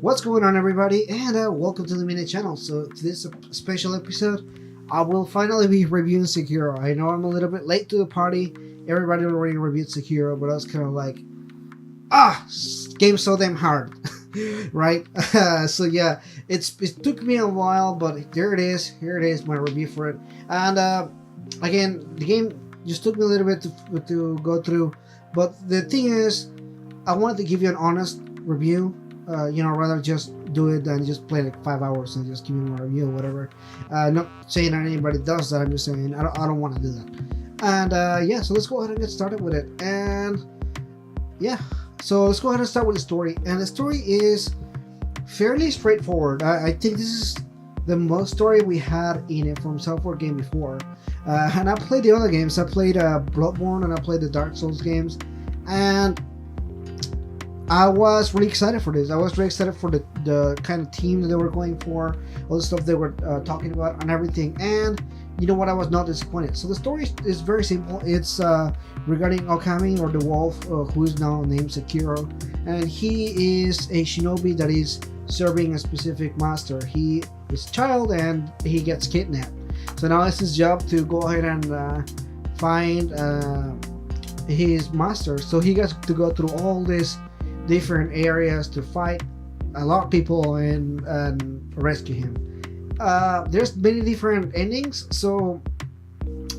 What's going on, everybody, and welcome to the mini channel. So this special episode, I will finally be reviewing Sekiro. I know I'm a little bit late to the party. Everybody already reviewed Sekiro, but I was kind of like, game's so damn hard, right? So yeah, it took me a while, but there it is. Here it is, my review for it. And again, the game just took me a little bit to go through, but the thing is, I wanted to give you an honest review. Rather just do it than just play like 5 hours and just give me my review or whatever. Not saying that anybody does that. I'm just saying I don't want to do that. And yeah, so let's go ahead and get started with it. And yeah, so let's go ahead and start with the story. And the story is fairly straightforward. I think this is the most story we had in a From Software game before. And I played the other games. I played Bloodborne and I played the Dark Souls games. And I was really excited for this. I was really excited for the kind of team that they were going for, all the stuff they were talking about and everything. And you know what? I was not disappointed. So the story is very simple. It's regarding Okami, or the wolf, who is now named Sekiro. And he is a shinobi that is serving a specific master. He is a child and he gets kidnapped. So now it's his job to go ahead and find his master. So he gets to go through all this different areas to fight a lot of people and rescue him. There's many different endings, so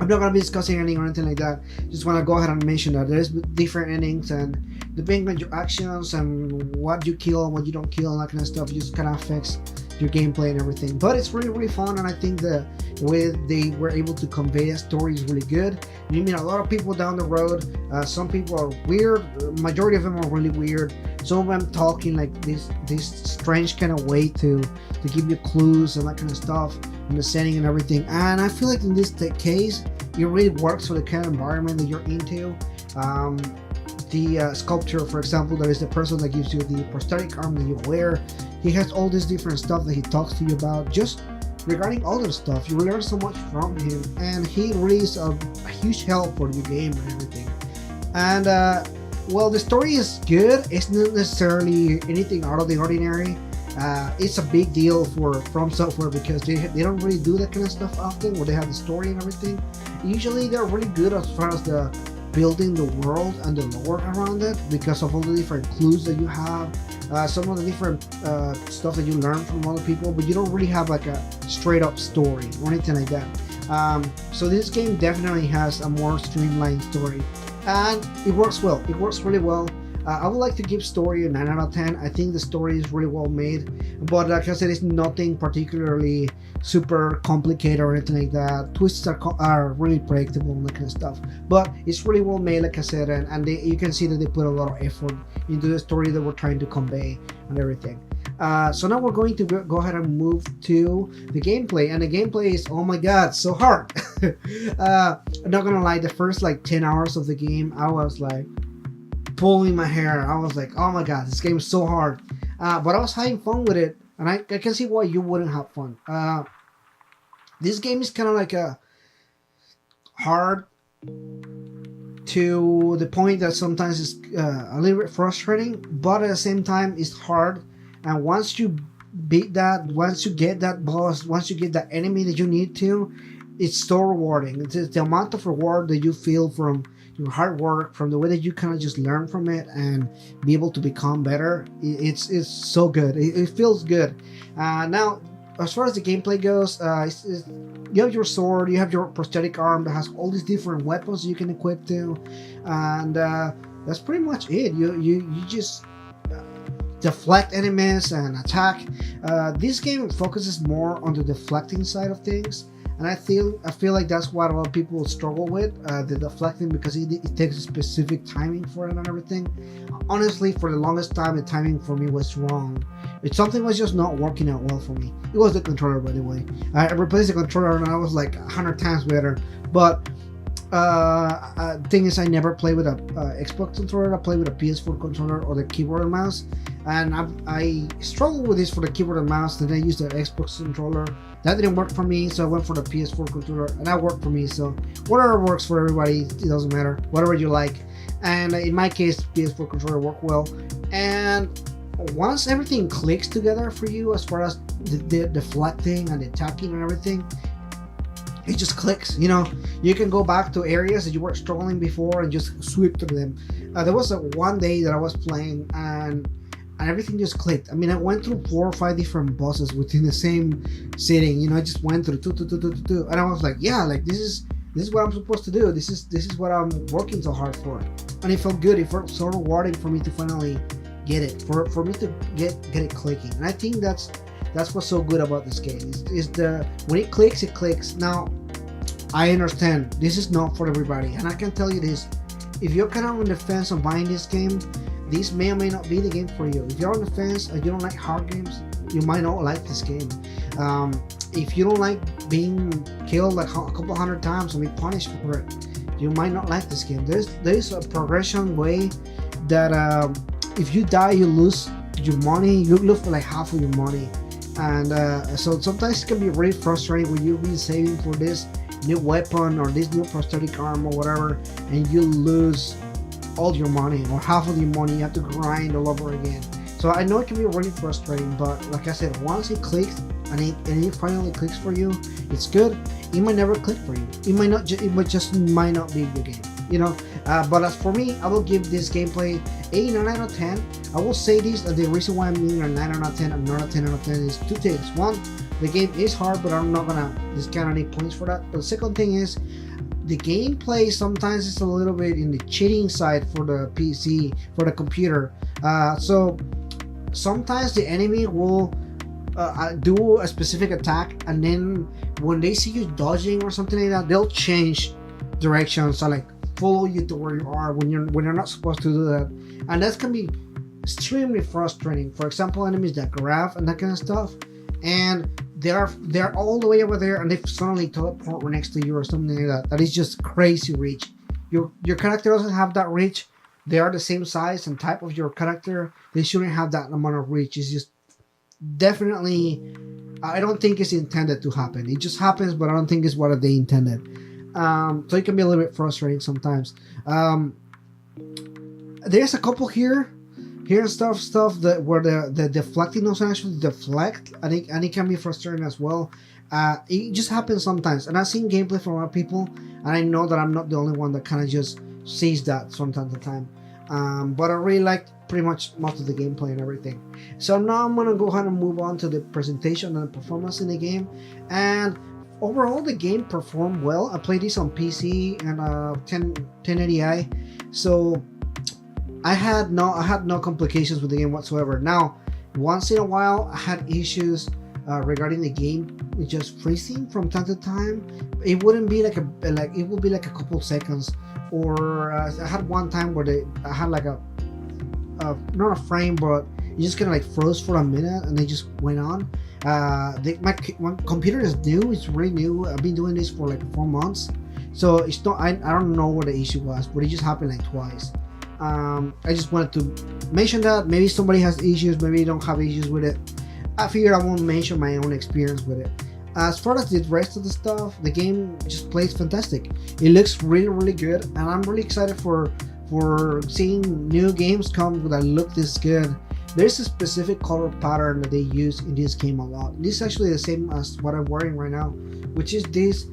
I'm not going to be discussing anything or anything like that. Just want to go ahead and mention that there's different endings, and depending on your actions and what you kill and what you don't kill and that kind of stuff, it just kind of affects your gameplay and everything. But it's really, really fun, and I think the way they were able to convey a story is really good. You meet a lot of people down the road. Some people are weird. Majority of them are really weird. Some of them talking like this strange kind of way to give you clues and that kind of stuff, and the setting and everything. And I feel like in this case, it really works for the kind of environment that you're into. The sculpture, for example, there is the person that gives you the prosthetic arm that you wear. He has all this different stuff that he talks to you about, just regarding other stuff. You learn so much from him, and he really is a huge help for your game and everything. And well, the story is good. It's not necessarily anything out of the ordinary. It's a big deal for From Software because they don't really do that kind of stuff often, where they have the story and everything. Usually they're really good as far as the building the world and the lore around it, because of all the different clues that you have, some of the different stuff that you learn from other people, but you don't really have like a straight up story or anything like that. So this game definitely has a more streamlined story, and it works well. It works really well. I would like to give story a 9 out of 10. I think the story is really well made, but like I said, it's nothing particularly super complicated or anything like that. Twists are really predictable and that kind of stuff, but it's really well made, like I said, and you can see that they put a lot of effort into the story that we're trying to convey and everything. So now we're going to go ahead and move to the gameplay, and the gameplay is, oh my god, so hard. I'm not gonna lie, the first like 10 hours of the game, I was like pulling my hair. I was like, oh my god, this game is so hard. But I was having fun with it, and I can see why you wouldn't have fun. This game is kind of like a hard to the point that sometimes it's a little bit frustrating, but at the same time it's hard. And once you beat that, once you get that boss, once you get that enemy that you need to, it's so rewarding. It's the amount of reward that you feel from your hard work, from the way that you kind of just learn from it and be able to become better. It's so good. It feels good. Now, as far as the gameplay goes, you have your sword, you have your prosthetic arm that has all these different weapons you can equip to, and that's pretty much it. You just deflect enemies and attack. This game focuses more on the deflecting side of things, and I feel like that's what a lot of people struggle with, the deflecting, because it takes a specific timing for it and everything. Honestly, for the longest time, the timing for me was wrong. Something was just not working out well for me. It was the controller, by the way. I replaced the controller and I was like 100 times better. But thing is, I never play with a Xbox controller. I play with a PS4 controller or the keyboard and mouse, and I struggled with this for the keyboard and mouse. Then I used the Xbox controller. That didn't work for me, so I went for the PS4 controller, and that worked for me. So whatever works for everybody, it doesn't matter. Whatever you like. And in my case, PS4 controller worked well. And once everything clicks together for you as far as the deflecting and the attacking and everything, it just clicks. You can go back to areas that you were struggling before and just sweep through them. There was one day that I was playing and everything just clicked. I mean, I went through 4 or 5 different bosses within the same sitting. I just went through two, and I was like, yeah, like this is what I'm supposed to do. This is what I'm working so hard for, and it felt good. It felt so rewarding for me to finally get it, for me to get it clicking. And I think that's what's so good about this game. Is when it clicks. Now, I understand this is not for everybody, and I can tell you this: if you're kind of on the fence on buying this game, this may or may not be the game for you. If you're on the fence and you don't like hard games, you might not like this game. If you don't like being killed like a couple hundred times and be punished for it, you might not like this game. There's a progression way that if you die, you lose your money. You lose for like half of your money, and so sometimes it can be really frustrating when you've been saving for this new weapon or this new prosthetic arm or whatever, and you lose all your money or half of your money. You have to grind all over again. So I know it can be really frustrating, but like I said, once it clicks and it finally clicks for you, it's good. It might never click for you. It might not. It might not be your game. But as for me, I will give this gameplay 8 out of 10. I will say this: the reason why I'm giving a 9 out of 10 and not a 10 out of 10 is two things. One, the game is hard, but I'm not gonna discount any points for that. But the second thing is, the gameplay sometimes is a little bit in the cheating side for the PC, for the computer. So sometimes the enemy will do a specific attack, and then when they see you dodging or something like that, they'll change directions. So like follow you to where you are when you're not supposed to do that, and that can be extremely frustrating. For example, enemies that grab and that kind of stuff, and they're all the way over there, and they suddenly teleport right next to you or something like that. That is just crazy reach. Your character doesn't have that reach. They are the same size and type of your character. They shouldn't have that amount of reach. It's just definitely, I don't think it's intended to happen. It just happens, but I don't think it's what they intended. So it can be a little bit frustrating sometimes. There's a couple here stuff that where the deflecting doesn't actually deflect, and it can be frustrating as well. It just happens sometimes, and I've seen gameplay from other people, and I know that I'm not the only one that kind of just sees that from time to time. But I really like pretty much most of the gameplay and everything. So now I'm gonna go ahead and move on to the presentation and the performance in the game. And overall, the game performed well. I played this on PC and 1080i, so I had no complications with the game whatsoever. Now, once in a while, I had issues regarding the game just freezing from time to time. It wouldn't be it would be like a couple seconds, or I had one time where I had like a not a frame, but it just kind of like froze for a minute and they just went on. My computer is new. It's really new. I've been doing this for like 4 months, so it's not. I don't know what the issue was, but it just happened like twice. I just wanted to mention that. Maybe somebody has issues, maybe you don't have issues with it. I figured I won't mention my own experience with it. As far as the rest of the stuff, the game just plays fantastic. It looks really, really good, and I'm really excited for seeing new games come that look this good. There's a specific color pattern that they use in this game a lot. This is actually the same as what I'm wearing right now, which is these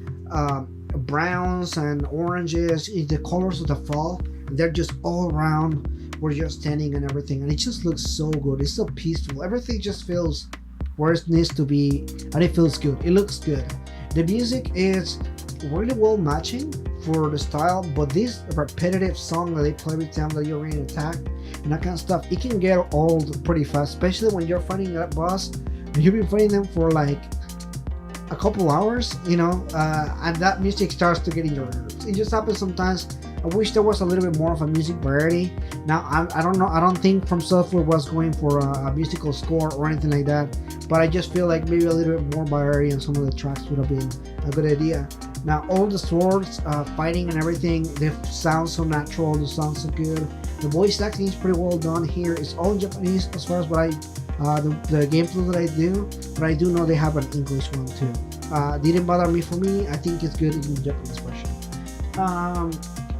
browns and oranges, is the colors of the fall. They're just all around where you're standing and everything, and it just looks so good. It's so peaceful. Everything just feels where it needs to be, and it feels good. It looks good. The music is really well matching for the style, but this repetitive song that they play every time that you're being attacked and that kind of stuff, it can get old pretty fast, especially when you're fighting that boss and you've been fighting them for like a couple hours, and that music starts to get in your nerves. It just happens sometimes. I wish there was a little bit more of a music variety. Now, I don't know. I don't think From Software was going for a musical score or anything like that, but I just feel like maybe a little bit more variety on some of the tracks would have been a good idea. Now, all the swords, fighting and everything, they sound so natural. They sound so good. The voice acting is pretty well done here. It's all in Japanese as far as what the gameplay that I do, but I do know they have an English one too. Didn't bother me for me. I think it's good in the Japanese version.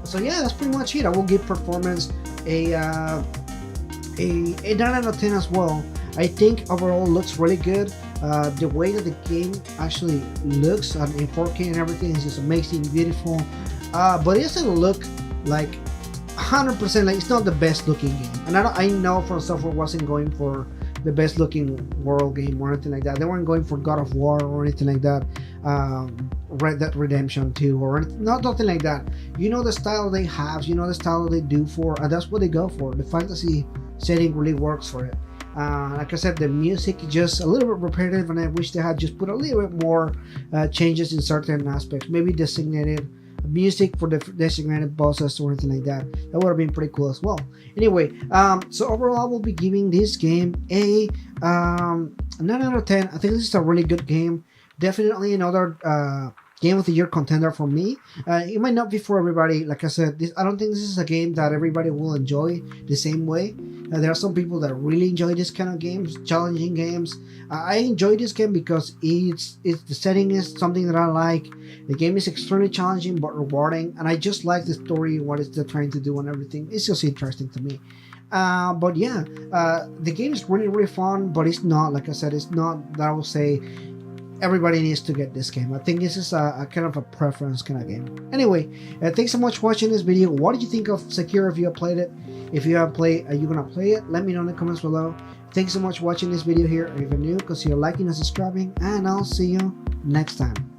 So yeah, that's pretty much it. I will give performance a a 9 out of 10 as well. I think overall looks really good. The way that the game actually looks in 4K and everything is just amazing, beautiful. But it doesn't look like 100% like it's not the best looking game. And I know From Software wasn't going for the best looking world game or anything like that. They weren't going for God of War or anything like that. Red Dead Redemption 2 or nothing like that. You know the style they have, you know the style they do for, and that's what they go for. The fantasy setting really works for it. Like I said, the music is just a little bit repetitive, and I wish they had just put a little bit more changes in certain aspects. Maybe designated music for the designated bosses or anything like that. That would have been pretty cool as well. Anyway, so overall I will be giving this game a 9 out of 10. I think this is a really good game. Definitely another game of the year contender for me. It might not be for everybody. Like I said, I don't think this is a game that everybody will enjoy the same way. There are some people that really enjoy this kind of games, challenging games. I enjoy this game because it's the setting is something that I like. The game is extremely challenging but rewarding, and I just like the story, what it's trying to do and everything. It's just interesting to me. But yeah, the game is really fun, but it's not, like I said, it's not that I will say everybody needs to get this game. I think this is a kind of a preference kind of game. Anyway, thanks so much for watching this video. What did you think of Sekiro if you have played it? If you have played, are you gonna play it? Let me know in the comments below. Thanks so much for watching this video here. If you're new, consider liking and subscribing, and I'll see you next time.